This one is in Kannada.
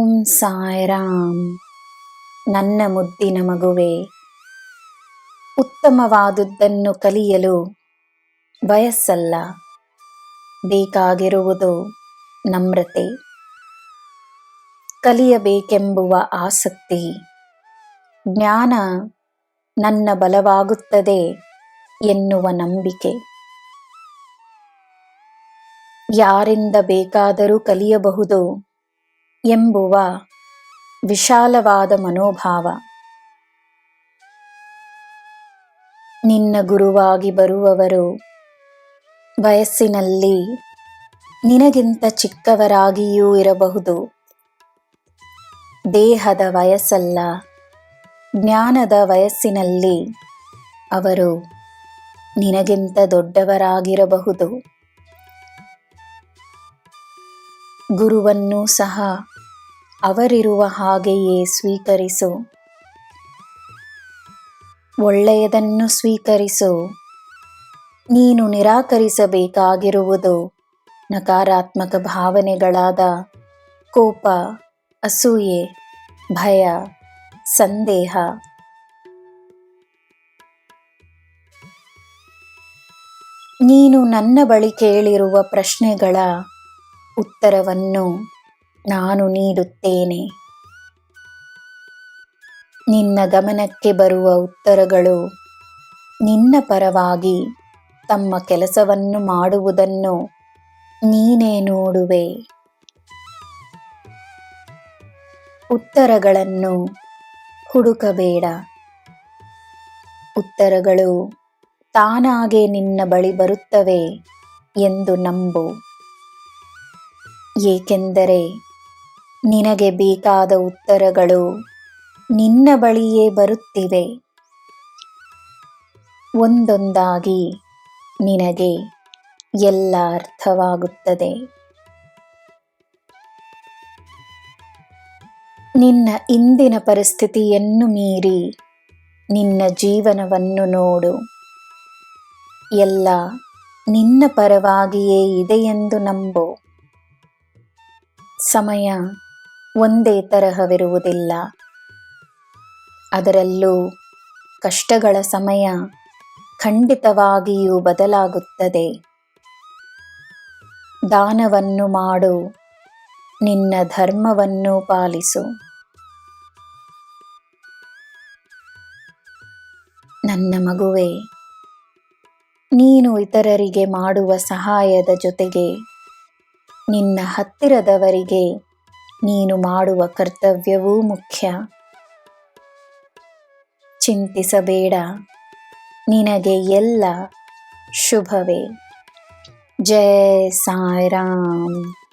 ಓಂ ಸಾಯಿರಾಮ್. ನನ್ನ ಮುದ್ದಿನ ಮಗುವೆ, ಉತ್ತಮವಾದುದನ್ನು ಕಲಿಯಲು ವಯಸ್ಸಲ್ಲ, ಬೇಕಾಗಿರುವುದು ನಮ್ರತೆ. ಕಲಿಯಬೇಕೆಂಬುವ ಆಸಕ್ತಿ. ಜ್ಞಾನ ನನ್ನ ಬಲವಾಗುತ್ತದೆ ಎನ್ನುವ ನಂಬಿಕೆ. ಯಾರಿಂದ ಬೇಕಾದರೂ ಕಲಿಯಬಹುದು ಎಂಬುವ ವಿಶಾಲವಾದ ಮನೋಭಾವ. ನಿನ್ನ ಗುರುವಾಗಿ ಬರುವವರು ವಯಸ್ಸಿನಲ್ಲಿ ನಿನಗಿಂತ ಚಿಕ್ಕವರಾಗಿಯೂ ಇರಬಹುದು. ದೇಹದ ವಯಸ್ಸಲ್ಲ, ಜ್ಞಾನದ ವಯಸ್ಸಿನಲ್ಲಿ ಅವರು ನಿನಗಿಂತ ದೊಡ್ಡವರಾಗಿರಬಹುದು. ಗುರುವನ್ನೂ ಸಹ ಅವರಿರುವ ಹಾಗೆಯೇ ಸ್ವೀಕರಿಸು. ಒಳ್ಳೆಯದನ್ನು ಸ್ವೀಕರಿಸು. ನೀನು ನಿರಾಕರಿಸಬೇಕಾಗಿರುವುದು ನಕಾರಾತ್ಮಕ ಭಾವನೆಗಳಾದ ಕೋಪ, ಅಸೂಯೆ, ಭಯ, ಸಂದೇಹ. ನೀನು ನನ್ನ ಬಳಿ ಕೇಳಿರುವ ಪ್ರಶ್ನೆಗಳ ಉತ್ತರವನ್ನು ನಾನು ನೀಡುತ್ತೇನೆ. ನಿನ್ನ ಗಮನಕ್ಕೆ ಬರುವ ಉತ್ತರಗಳು ನಿನ್ನ ಪರವಾಗಿ ತಮ್ಮ ಕೆಲಸವನ್ನು ಮಾಡುವುದನ್ನು ನೀನೇ ನೋಡುವೆ. ಉತ್ತರಗಳನ್ನು ಹುಡುಕಬೇಡ. ಉತ್ತರಗಳು ತಾನಾಗೇ ನಿನ್ನ ಬಳಿ ಬರುತ್ತವೆ ಎಂದು ನಂಬು. ಏಕೆಂದರೆ ನಿನಗೆ ಬೇಕಾದ ಉತ್ತರಗಳು ನಿನ್ನ ಬಳಿಯೇ ಬರುತ್ತಿವೆ. ಒಂದೊಂದಾಗಿ ನಿನಗೆ ಎಲ್ಲ ಅರ್ಥವಾಗುತ್ತದೆ. ನಿನ್ನ ಇಂದಿನ ಪರಿಸ್ಥಿತಿಯನ್ನು ಮೀರಿ ನಿನ್ನ ಜೀವನವನ್ನು ನೋಡು. ಎಲ್ಲ ನಿನ್ನ ಪರವಾಗಿಯೇ ಇದೆಯೆಂದು ನಂಬು. ಸಮಯ ಒಂದೇ ತರಹವಿರುವುದಿಲ್ಲ. ಅದರಲ್ಲೂ ಕಷ್ಟಗಳ ಸಮಯ ಖಂಡಿತವಾಗಿಯೂ ಬದಲಾಗುತ್ತದೆ. ದಾನವನ್ನು ಮಾಡು, ನಿನ್ನ ಧರ್ಮವನ್ನು ಪಾಲಿಸು. ನನ್ನ ಮಗುವೆ, ನೀನು ಇತರರಿಗೆ ಮಾಡುವ ಸಹಾಯದ ಜೊತೆಗೆ ನಿನ್ನ ಹತ್ತಿರದವರಿಗೆ ನೀನು ಮಾಡುವ ಕರ್ತವ್ಯವೂ ಮುಖ್ಯ. ಚಿಂತಿಸಬೇಡ, ನಿನಗೆ ಎಲ್ಲ ಶುಭವೇ. ಜೈ ಸಾಯಿರಾಮ್.